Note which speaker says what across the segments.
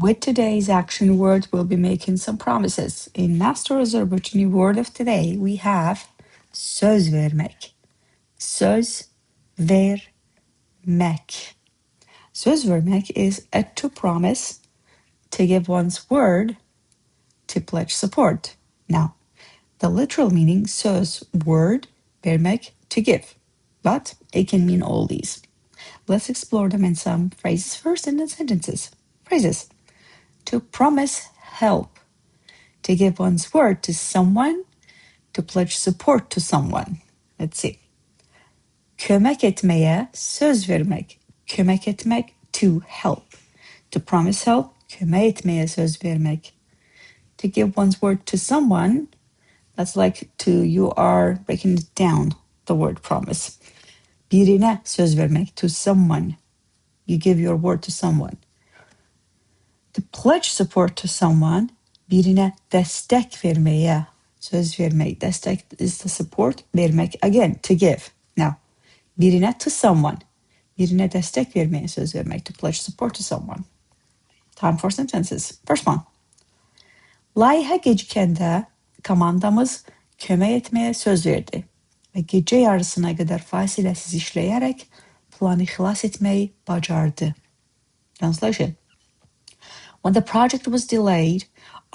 Speaker 1: With today's action word, we'll be making some promises. In Master Azerbaijani word of today, we have SÖZ VERMЭK. SÖZ VERMEK. SÖZ VERMEK is to promise, to give one's word, to pledge support. Now, the literal meaning, söz, word, vermek, to give. But it can mean all these. Let's explore them in some phrases first and then sentences. Phrases. To promise help. To give one's word to someone. To pledge support to someone. Let's see. Kömək etməyə, söz vermək. Kömək etmək, to help. To promise help. Kömək etməyə, söz vermək. To give one's word to someone, that's like you are breaking it down, the word promise. Birinə, söz vermək, to someone. You give your word to someone. To pledge support to someone, birinə, dəstək verməyə, söz vermək. Dəstək is the support, vermək, again, to give. Now, birinə, to someone. Birinə dəstək verməyə, söz vermək, to pledge support to someone. Time for sentences. First one. Layihə gecikəndə komandamız kömək etməyə söz verdi və gecə yarısına qədər fasiləsiz işləyərək planı xilas etməyi bacardı. Translation. When the project was delayed,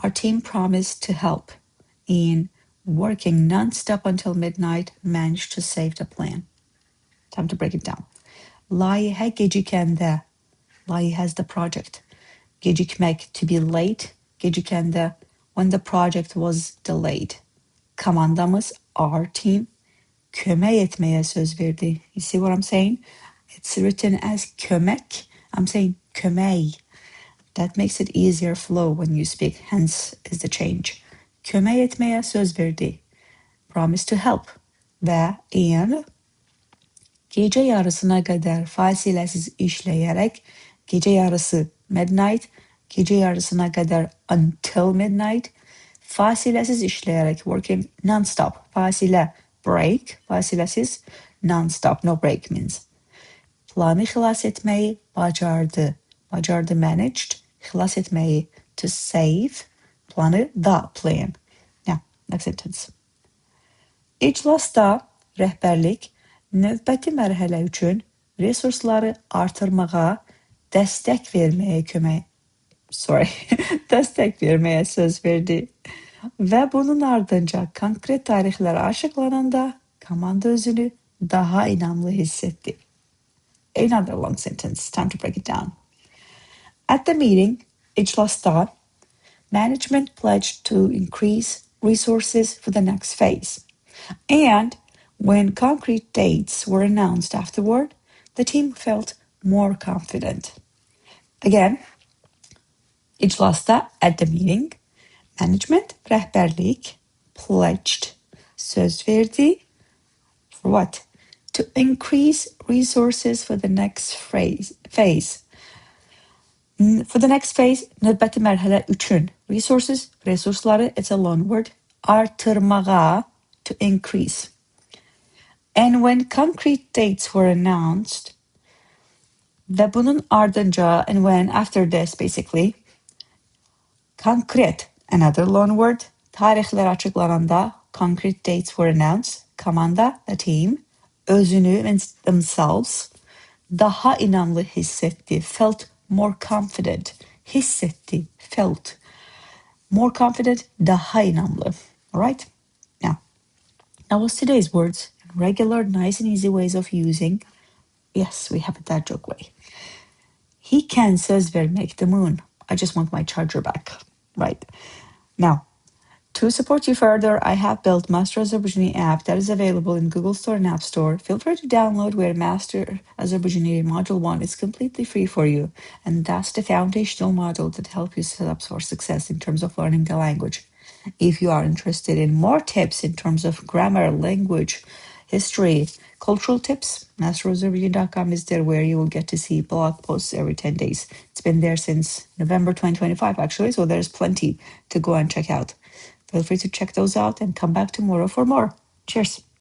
Speaker 1: our team promised to help in working non-stop until midnight, managed to save the plan. Time to break it down. Layihə gecikəndə. Layihə has the project. Gecikmək, to be late. Gecikəndə, when the project was delayed. Komandamız, our team, kömək etməyə söz verdi. You see what I'm saying? It's written as kömək. I'm saying kömək. That makes it easier flow when you speak, hence is the change. Kömək etməyə söz verdi. Promise to help. Və and gecə yarısına qədər fasiləsiz işləyərək, gecə yarısı, midnight, gecə yarısına qədər until midnight, fasiləsiz işləyərək, working non-stop, fasilə, break, fasiləsiz, non-stop, no break means. Planı xilas etməyi bacardı. Bacardı, managed, xilas etməyi, to save, planı, the plan. Now, next sentence. İclasda rəhbərlik, növbəti mərhələ üçün resursları artırmağa, dəstək verməyə dəstək verməyə söz verdi. Və bunun ardınca konkret tarixlər açıqlananda komanda özünü daha inanlı hiss etdi. Another long sentence, time to break it down. At the meeting, İclasda, management pledged to increase resources for the next phase. And when concrete dates were announced afterward, the team felt more confident. Again, İclasda, at the meeting, management, rəhbərlik, pledged, söz verdi, for what? To increase resources for the next phase. For the next phase, növbəti mərhələ üçün. Resources, resursları, it's a long word. Artırmağa, to increase. And when concrete dates were announced, və bunun ardınca, and when, after this, basically, konkret, another long word, tarixlər açıqlananda, concrete dates were announced, komanda, the team, özünü, means themselves, daha inanlı hissetti, felt more confident, hissetti, felt, more confident, daha inanlı, all right? Now what's today's words? Regular, nice and easy ways of using. Yes, we have it that joke way. He can söz vermek the moon. I just want my charger back. Right. Now, to support you further, I have built Master Azerbaijani app that is available in Google Store and App Store. Feel free to download where Master Azerbaijani Module 1 is completely free for you. And that's the foundational module that helps you set up for success in terms of learning the language. If you are interested in more tips in terms of grammar, language, history, cultural tips, masterozerbaijani.com is there where you will get to see blog posts every 10 days. It's been there since November 2025, actually, so there's plenty to go and check out. Feel free to check those out and come back tomorrow for more. Cheers.